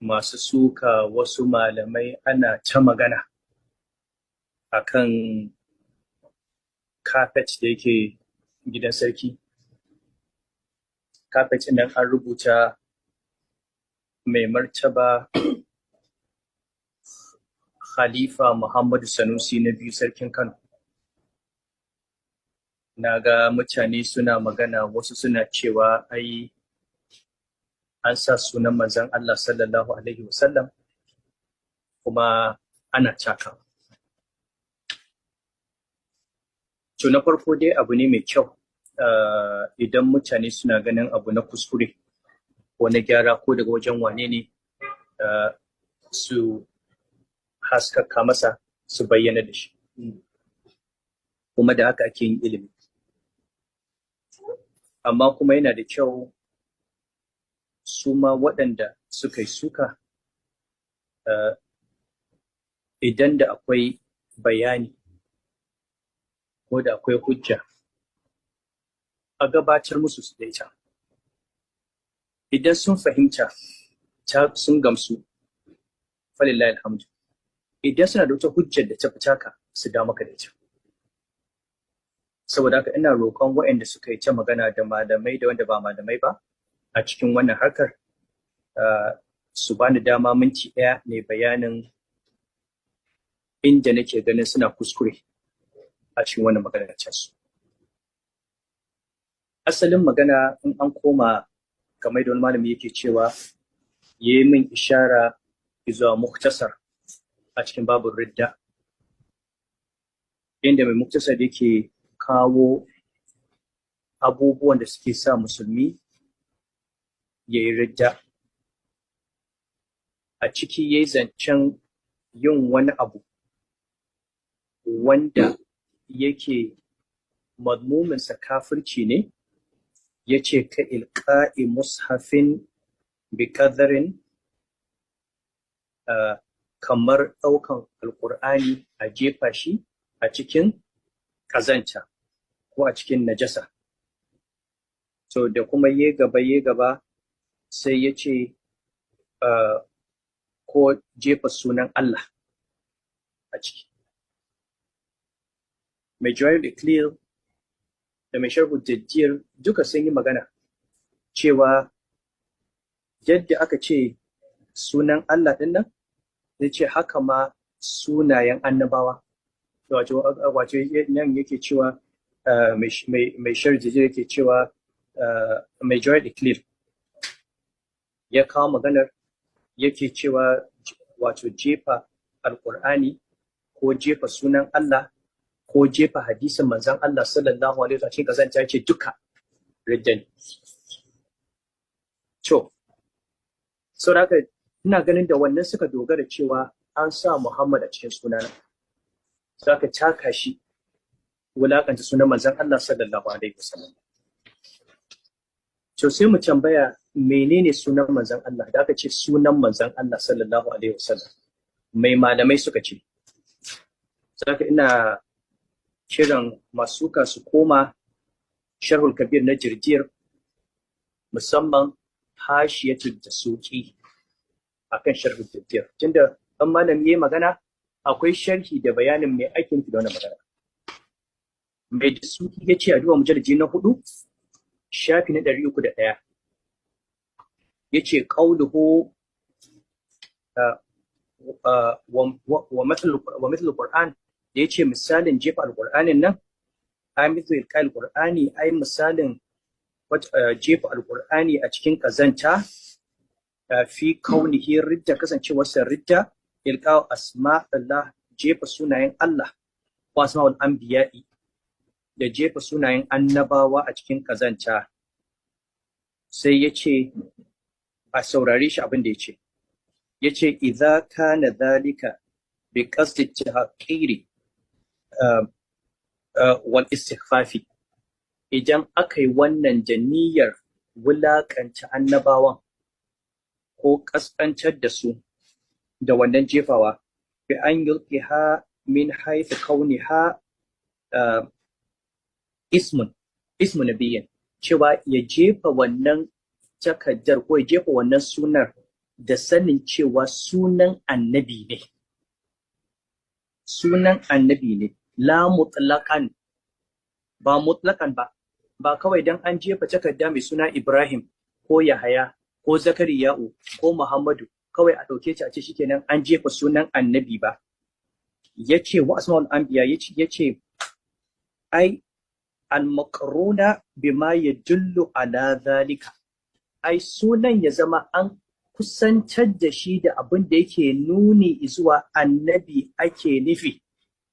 masu suka wasu malamai ana ta magana akan kafet da yake gidan sarki. Kafet nan an rubuta mai martaba Khalifa Muhammadu Sanusi na biyu sarkin Kano. Na ga mutane suna magana, wasu suna cewa ai an sa sunan manzon Allah sallallahu alaihi wasallam kuma ana caka. To na farko dai abu ne mai kyau idan mutane suna ganin abu na kuskure ko na gyara ko daga wajen wane ne su haskaka masa su bayyana da shi, kuma da haka ake yin ilimi. Amma kuma yana da kyau su ma waɗanda suka yi suka idan da akwai bayani ko da akwai hujja a gabatar musu su daita. Idan sun fahimta sun gamsu, falillahi alhamdu. Idan suna da wata hujjar da ta fi taka su da maka da ita. Saboda haka ina roƙon waɗanda suka yi ta magana da malamai da wanda ba malamai ba a cikin wannan harkar su bani dama minti ɗaya ne bayanin inda nake ganin suna kuskure a cikin wannan maganar su. Asalin magana in an koma kamar da wani malami yake cewa ya yi min ishara zuwa muktasar a cikin babin ridda, inda mai muktasar yake kawo abubuwan da suke sa musulmi ya yi ridda. A ciki ya yi zancen yin wani abu wanda yake madmuminsa kafirci ne, ya ce ka ilƙa'i mushafin bi ƙadarin, kamar ɗaukan alƙur'ani a jefa shi a cikin ƙazanta ko a cikin najasa. So da kuma ya gaba sai ya ce ko jefa sunan Allah a ciki. Mai Jawahirul Iqlil da mai Sharhul Jajjir duka sun yi magana cewa yadda aka ce sunan Allah ɗin nan, zai ce haka ma sunayen annabawa. Wato nan yake cewa mai Sharhul Jajjir yake cewa mai Jawahirul Iqlil ya kawo maganar yake cewa wato jefa alƙur'ani ko jefa sunan Allah ko jefa hadisin manzon Allah sallallahu alaihi wasallam cikin kazanta ce duka riddan. To saboda haka ina ganin da wannan suka dogara cewa an sa Muhammad a cikin sunana, zaka taka shi wulakanta sunan manzon Allah sallallahu alaihi wasallam. To sai mu tambaya menene sunan manzon Allah? Da aka ce sunan manzon Allah sallallahu alaihi wasallam, mai malamai suka ce. Saka ina kiran masu su koma Sharhul Kabir na Jirjir, musamman hashiyatul Dasuki akan Sharhul Jirjir. Tunda dan malami yayi magana, akwai sharhi da bayanin mai aikin da wannan magana. Mai Dasuki yace a duba mujalladi na 4 shafi na 301. yace qauluhu wa mithlu Qur'an, da yace misalin jefa alqur'anin nan, ai mithlu ilqal qur'ani, ai misalin jefa alqur'ani a cikin kazanta, fi kaunihi ridda, kasancewarsa ridda, ilqa asma'illah, jefa sunayen Allah, wa asma'ul anbiya'i, da jefa sunayen annabawa a cikin kazanta. Sai yace a saurare shi abin da yace idza kana dhalika bi qasdi tahqiri wal istighfafi, idan aka yi wannan da niyyar wulakanta annabawan ko kaskantar da su da wannan jefawa, bi an yulqiha min haythu kauniha ismu nabiyyin, cewa ya jefa wannan takaddar ko ya jefa wannan sunar da sanin cewa sunan annabi ne. Sunan annabi ne, la mutlaqan, ba mutlaqan ba kawai dan an jefa takarda mai suna Ibrahim ko Yahaya ko Zakariya'u ko Muhammadu kawai a ɗauke ta a ce shikenan an jefa sunan annabi ba. Yace wa asmaul anbiya yace ai al-maqruna bima yadullu ala zalika, ai sunan ya zama an kusantar da shi da abin da yake nuni zuwa annabi ake nufi.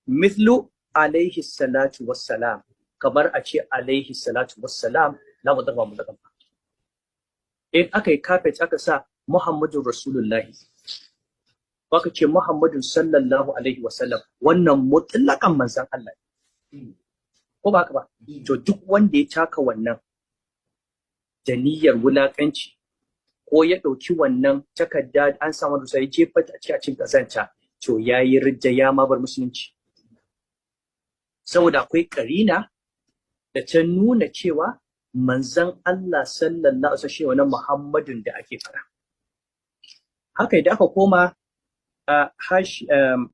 Mithlu alaihi salatu wassalam, kamar a ce alaihi salatu wassalam, la mudarba mudarba. In aka yi kafet aka sa Muhammadu Rasulullahi, aka ce Muhammadu sallallahu alaihi wasallam, wannan mutlaƙan manzan Allah. Ko ba haka ba? To duk wanda ya taka wannan da niyyar wulaƙanci, ko ya ɗauki wannan takarda an samu da sai jefa ta a cikin ƙazanta, to ya yi ridda, ya ma bar musulunci. Saboda akwai ƙarina da ta nuna cewa manzan Allah sallallahu alaihi wasallam wannan Muhammadun da ake fara. Haka idan aka koma